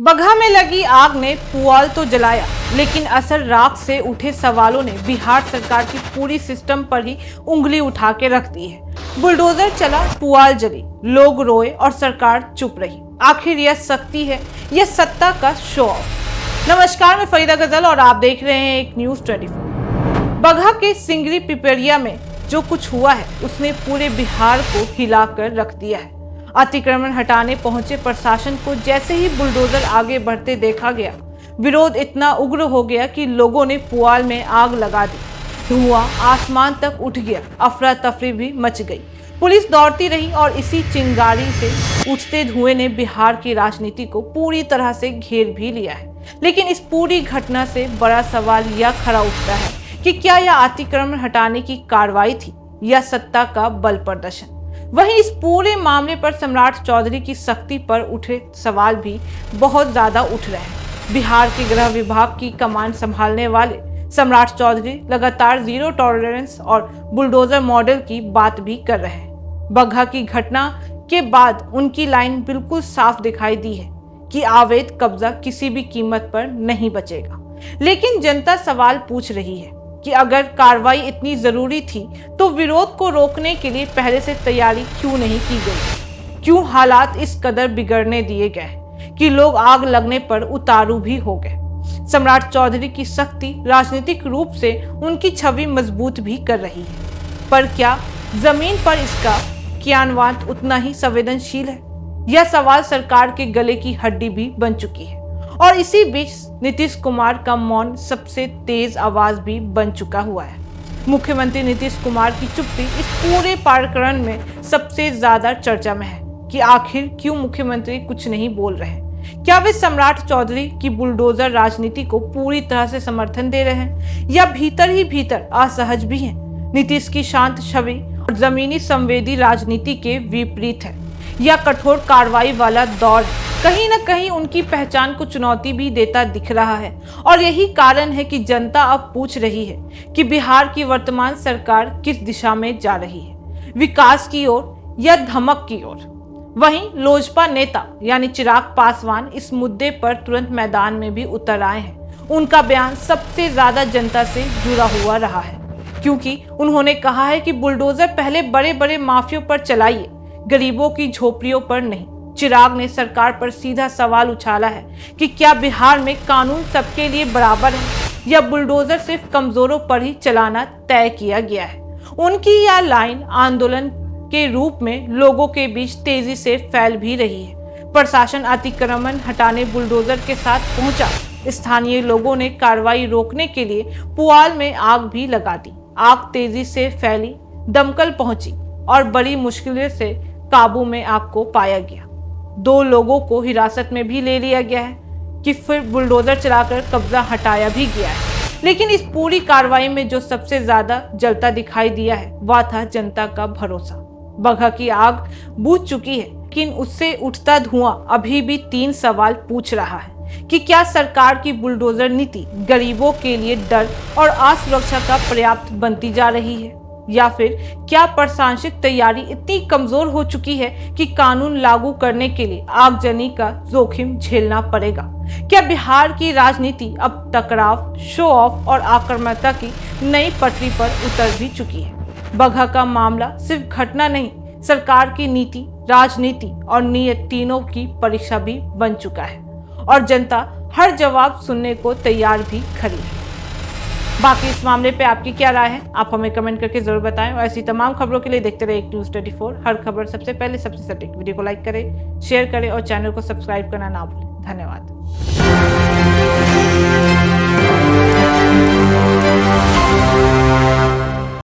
बगहा में लगी आग ने पुआल तो जलाया, लेकिन असर राख से उठे सवालों ने बिहार सरकार की पूरी सिस्टम पर ही उंगली उठा के रख दी है। बुलडोजर चला, पुआल जली, लोग रोए और सरकार चुप रही। आखिर यह शक्ति है, यह सत्ता का शो ऑफ। नमस्कार, मैं फरीदा गजल और आप देख रहे हैं एक न्यूज़ 24। बगहा के सिंगरी पिपरिया में जो कुछ हुआ है उसने पूरे बिहार को हिलाकर रख दिया है। अतिक्रमण हटाने पहुंचे प्रशासन को जैसे ही बुलडोजर आगे बढ़ते देखा गया, विरोध इतना उग्र हो गया कि लोगों ने पुआल में आग लगा दी। धुआं आसमान तक उठ गया, अफरा तफरी भी मच गई। पुलिस दौड़ती रही और इसी चिंगारी से उठते धुएं ने बिहार की राजनीति को पूरी तरह से घेर भी लिया है। लेकिन इस पूरी घटना से बड़ा सवाल यह खड़ा उठता है कि क्या यह अतिक्रमण हटाने की कार्रवाई थी या सत्ता का बल प्रदर्शन। वहीं इस पूरे मामले पर सम्राट चौधरी की सख्ती पर उठे सवाल भी बहुत ज्यादा उठ रहे हैं। बिहार के गृह विभाग की कमान संभालने वाले सम्राट चौधरी लगातार जीरो टॉलरेंस और बुलडोजर मॉडल की बात भी कर रहे हैं। बगहा की घटना के बाद उनकी लाइन बिल्कुल साफ दिखाई दी है कि अवैध कब्जा किसी भी कीमत पर नहीं बचेगा। लेकिन जनता सवाल पूछ रही है कि अगर कार्रवाई इतनी जरूरी थी तो विरोध को रोकने के लिए पहले से तैयारी क्यों नहीं की गई। क्यों हालात इस कदर बिगड़ने दिए गए कि लोग आग लगने पर उतारू भी हो गए। सम्राट चौधरी की सख्ती राजनीतिक रूप से उनकी छवि मजबूत भी कर रही है, पर क्या जमीन पर इसका क्रियान्वयन उतना ही संवेदनशील है? यह सवाल सरकार के गले की हड्डी भी बन चुकी है। और इसी बीच नीतीश कुमार का मौन सबसे तेज आवाज भी बन चुका हुआ है। मुख्यमंत्री नीतीश कुमार की चुप्पी इस पूरे प्रकरण में सबसे ज्यादा चर्चा में है कि आखिर क्यों मुख्यमंत्री कुछ नहीं बोल रहे हैं। क्या वे सम्राट चौधरी की बुलडोजर राजनीति को पूरी तरह से समर्थन दे रहे हैं या भीतर ही भीतर असहज भी हैं? नीतीश की शांत छवि और जमीनी संवेदी राजनीति के विपरीत है या कठोर कार्रवाई वाला दौर कहीं न कहीं उनकी पहचान को चुनौती भी देता दिख रहा है। और यही कारण है कि जनता अब पूछ रही है कि बिहार की वर्तमान सरकार किस दिशा में जा रही है, विकास की ओर या धमक की ओर। वहीं लोजपा नेता यानी चिराग पासवान इस मुद्दे पर तुरंत मैदान में भी उतर आए हैं। उनका बयान सबसे ज्यादा जनता से जुड़ा हुआ रहा है, क्योंकि उन्होंने कहा है कि बुलडोजर पहले बड़े बड़े माफियों पर चलाइए, गरीबों की झोपड़ियों पर नहीं। चिराग ने सरकार पर सीधा सवाल उछाला है कि क्या बिहार में कानून सबके लिए बराबर है या बुलडोजर सिर्फ कमजोरों पर ही चलाना तय किया गया है। उनकी यह लाइन आंदोलन के रूप में लोगों के बीच तेजी से फैल भी रही है। प्रशासन अतिक्रमण हटाने बुलडोजर के साथ पहुंचा। स्थानीय लोगों ने कार्रवाई रोकने के लिए पुआल में आग भी लगा दी। आग तेजी से फैली, दमकल पहुंची और बड़ी मुश्किल से काबू में आग को पाया गया। 2 लोगों को हिरासत में भी ले लिया गया है कि फिर बुलडोजर चलाकर कब्जा हटाया भी गया है। लेकिन इस पूरी कार्रवाई में जो सबसे ज्यादा जलता दिखाई दिया है वह था जनता का भरोसा। बगहा की आग बुझ चुकी है, लेकिन उससे उठता धुआं अभी भी 3 सवाल पूछ रहा है कि क्या सरकार की बुलडोजर नीति गरीबों के लिए डर और असुरक्षा का पर्याप्त बनती जा रही है, या फिर क्या प्रशासनिक तैयारी इतनी कमजोर हो चुकी है कि कानून लागू करने के लिए आगजनी का जोखिम झेलना पड़ेगा। क्या बिहार की राजनीति अब टकराव, शो ऑफ और आक्रामकता की नई पटरी पर उतर भी चुकी है? बगहा का मामला सिर्फ घटना नहीं, सरकार की नीति, राजनीति और नीयत तीनों की परीक्षा भी बन चुका है और जनता हर जवाब सुनने को तैयार भी खड़ी है। बाकी इस मामले पे आपकी क्या राय है, आप हमें कमेंट करके जरूर बताएं। और ऐसी तमाम खबरों के लिए देखते रहे एक न्यूज़ 24। हर खबर सबसे पहले, सबसे सटीक। वीडियो को लाइक करें, शेयर करें और चैनल को सब्सक्राइब करना ना भूलें। धन्यवाद।